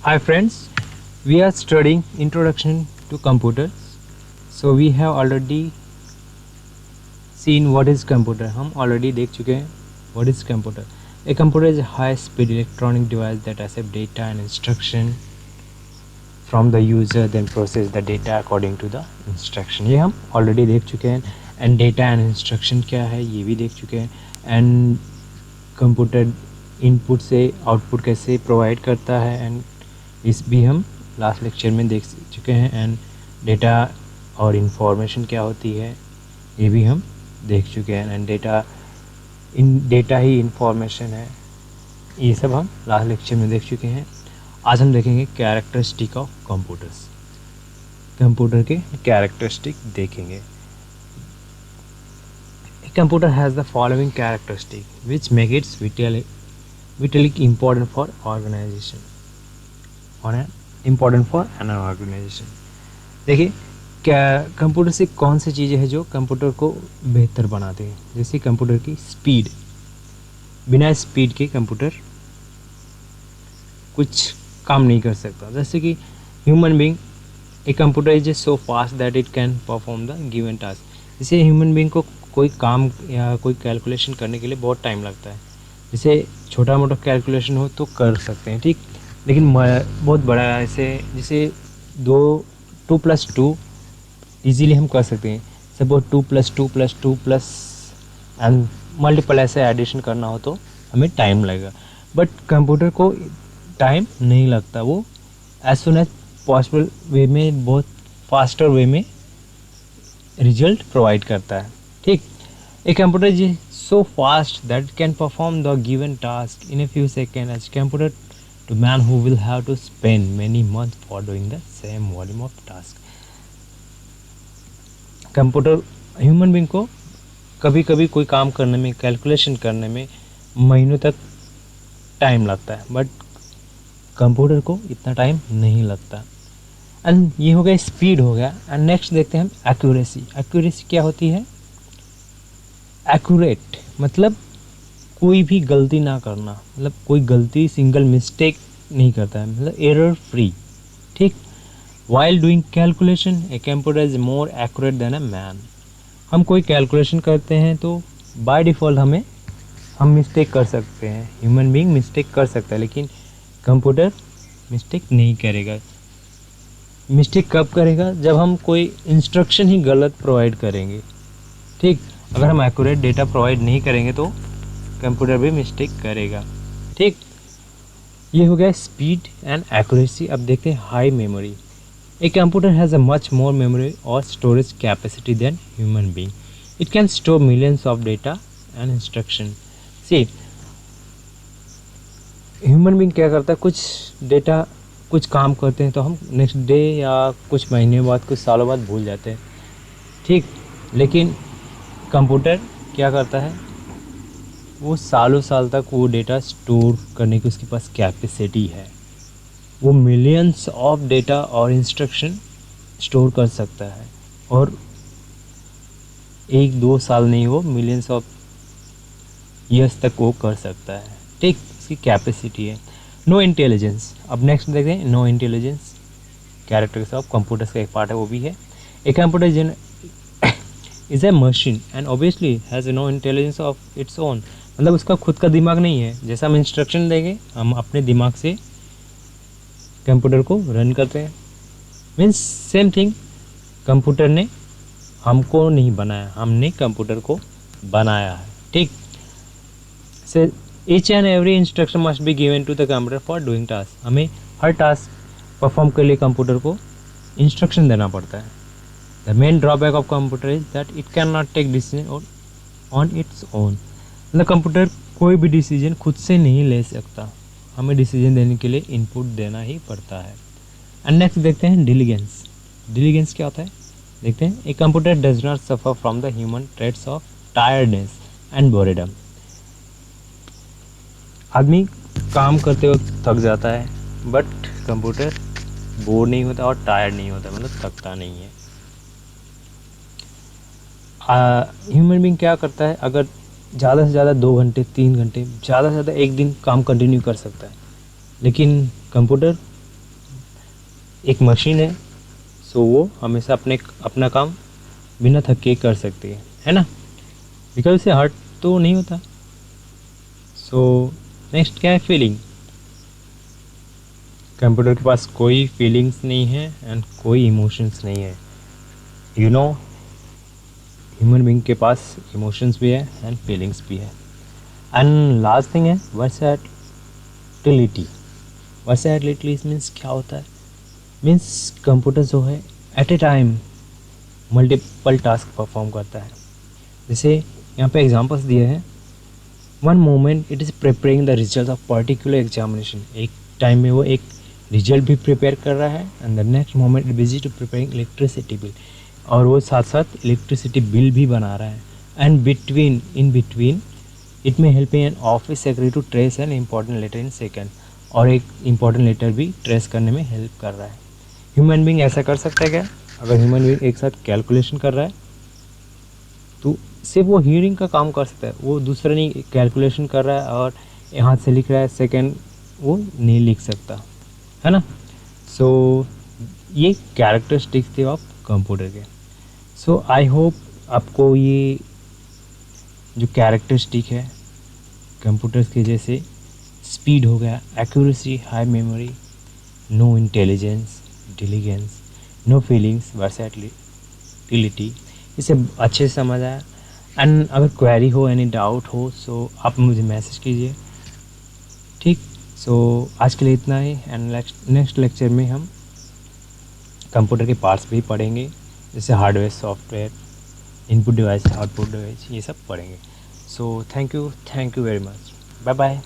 Hi friends, we are studying Introduction to Computers. So we have already seen what is computer. हम already देख चुके हैं what is computer. A computer is a high-speed electronic device that accepts data and instruction from the user, then process the data according to the instruction. ये हम already देख चुके हैं. And data and instruction क्या है ये भी देख चुके हैं. And computer इनपुट से आउटपुट कैसे प्रोवाइड करता है एंड इस भी हम लास्ट लेक्चर में देख चुके हैं. एंड डेटा और इन्फॉर्मेशन क्या होती है ये भी हम देख चुके हैं. एंड डेटा ही इन्फॉर्मेशन है, ये सब हम लास्ट लेक्चर में देख चुके हैं. आज हम देखेंगे कैरेक्टरिस्टिक ऑफ कंप्यूटर्स. कंप्यूटर के कैरेक्टरिस्टिक देखेंगे. Computer has the following characteristic which make it's vitally important for organization important for an organization. देखिए क्या कंप्यूटर से कौन सी चीज़ें हैं जो कंप्यूटर को बेहतर बनाते हैं. जैसे कंप्यूटर की स्पीड, बिना स्पीड के कंप्यूटर कुछ काम नहीं कर सकता. जैसे कि human being, a computer is so fast that it can perform the given task. जैसे ह्यूमन बीइंग को कोई काम या कोई कैलकुलेशन करने के लिए बहुत टाइम लगता है. जैसे छोटा मोटा कैलकुलेशन हो तो कर सकते हैं, ठीक, लेकिन बहुत बड़ा ऐसे जैसे 2+2 ईजीली हम कर सकते हैं. सपोज 2+2+2+ एंड मल्टीपल ऐसे एडिशन करना हो तो हमें टाइम लगेगा. बट कंप्यूटर को टाइम नहीं लगता. वो as soon as possible way में, बहुत फास्टर वे में रिजल्ट प्रोवाइड करता है, ठीक. एक कंप्यूटर जी so fast that it can perform the given task in a few seconds as compared to man who will have to spend many months for doing the same volume of task. Computer human being को कभी कभी कोई काम करने में, calculation करने में महीनों तक टाइम लगता है, बट कंप्यूटर को इतना टाइम नहीं लगता. एंड ये हो गया स्पीड हो गया. एंड नेक्स्ट देखते हैं हम एक्यूरेसी. एक्यूरेसी क्या होती है? एक्यूरेट मतलब कोई भी गलती ना करना, मतलब कोई गलती, सिंगल मिस्टेक नहीं करता है, मतलब एरर फ्री, ठीक. While doing calculation a computer is more accurate then a man. हम कोई कैलकुलेशन करते हैं तो बाय डिफ़ॉल्ट हम मिस्टेक कर सकते हैं. ह्यूमन बीइंग मिस्टेक कर सकता है, लेकिन कंप्यूटर मिस्टेक नहीं करेगा. मिस्टेक कब करेगा? जब हम कोई इंस्ट्रक्शन ही गलत प्रोवाइड करेंगे, ठीक. अगर हम एक्यूरेट डेटा प्रोवाइड नहीं करेंगे तो कंप्यूटर भी मिस्टेक करेगा, ठीक. ये हो गया स्पीड एंड एक्यूरेसी. अब देखते हैं high memory. A computer has a much more memory और storage capacity than human being. It can store millions of data and instruction. See, human being क्या करता है, कुछ डेटा, कुछ काम करते हैं तो हम नेक्स्ट डे या कुछ महीने बाद, कुछ सालों बाद भूल जाते हैं, ठीक. लेकिन कंप्यूटर क्या करता है, वो सालों साल तक वो डेटा स्टोर करने की उसके पास कैपेसिटी है. वो मिलियंस ऑफ डेटा और इंस्ट्रक्शन स्टोर कर सकता है, और 1-2 साल नहीं, वो मिलियंस ऑफ ईयर्स तक वो कर सकता है, ठीक. उसकी कैपेसिटी है. No intelligence. अब नेक्स्ट देखते हैं no intelligence. Characters of computers का एक पार्ट है, वो भी है. A computer is a machine and obviously has no intelligence of its own. मतलब उसका खुद का दिमाग नहीं है. जैसा हम इंस्ट्रक्शन देंगे, हम अपने दिमाग से कंप्यूटर को रन करते हैं. मीन्स सेम थिंग, कंप्यूटर ने हमको नहीं बनाया, हमने कंप्यूटर को बनाया है, ठीक. से each and every instruction must be given to the computer for doing task. हमें हर टास्क परफॉर्म के लिए कंप्यूटर को इंस्ट्रक्शन देना पड़ता है. The main drawback of computer is that it cannot take decision on its own. मतलब computer कोई भी डिसीजन खुद से नहीं ले सकता, हमें डिसीजन देने के लिए इनपुट देना ही पड़ता है. एंड नेक्स्ट देखते हैं डिलीजेंस. डिलीजेंस क्या होता है देखते हैं. A computer does not suffer from the human traits of tiredness and boredom. आदमी काम करते वक्त थक जाता है, बट कंप्यूटर बोर नहीं होता और टायर्ड नहीं होता, मतलब थकता नहीं है. ह्यूमन बीइंग क्या करता है, अगर ज़्यादा से ज़्यादा 2 घंटे 3 घंटे, ज़्यादा से ज़्यादा एक दिन काम कंटिन्यू कर सकता है, लेकिन कंप्यूटर एक मशीन है, सो वो हमेशा अपना काम बिना थके कर सकती है ना, बिकॉज उसे हर्ट तो नहीं होता। सो नेक्स्ट क्या है, फीलिंग। कंप्यूटर के पास कोई फीलिंग्स नहीं है एंड कोई इमोशंस नहीं है। यू नो, ह्यूमन बीइंग के पास इमोशंस भी है एंड फीलिंग्स भी है। एंड लास्ट थिंग है वर्सैटिलिटी। वर्सैटिलिटी मीन्स क्या होता है, मीन्स कंप्यूटर जो है at a time multiple task perform करता है। जैसे यहाँ पे एग्जांपल्स दिए हैं, one moment it is preparing the result of particular examination. एक टाइम में वो एक रिजल्ट भी प्रिपेयर कर रहा है and the next moment it busy to preparing electricity bill, और वो साथ साथ इलेक्ट्रिसिटी बिल भी बना रहा है। And between in between it में helping an office secretary to trace an important letter in second, और एक इम्पॉर्टेंट लेटर भी ट्रेस करने में हेल्प कर रहा है। ह्यूमन बीइंग ऐसा कर सकता है क्या? अगर ह्यूमन बीइंग एक साथ कैलकुलेशन कर रहा है तो सिर्फ वो हीयरिंग का काम कर सकता है, वो दूसरा नहीं कैलकुलेशन कर रहा है और हाथ से लिख रहा है, सेकेंड वो नहीं लिख सकता, है ना। सो ये कैरेक्टरिस्टिक्स थे ऑफ कंप्यूटर के। सो आई होप आपको ये जो कैरेक्टरिस्टिक है कंप्यूटर्स के, जैसे स्पीड हो गया, accuracy, high memory, no intelligence, diligence, no feelings, versatility, इसे अच्छे से समझ आया। एंड अगर क्वेरी हो, एनी डाउट हो, सो आप मुझे मैसेज कीजिए, ठीक। सो आज के लिए इतना ही, एंड नेक्स्ट लेक्चर में हम कंप्यूटर के पार्ट्स भी पढ़ेंगे, जैसे hardware, software, input device, output device, ये सब पढ़ेंगे। So thank you very much, bye bye.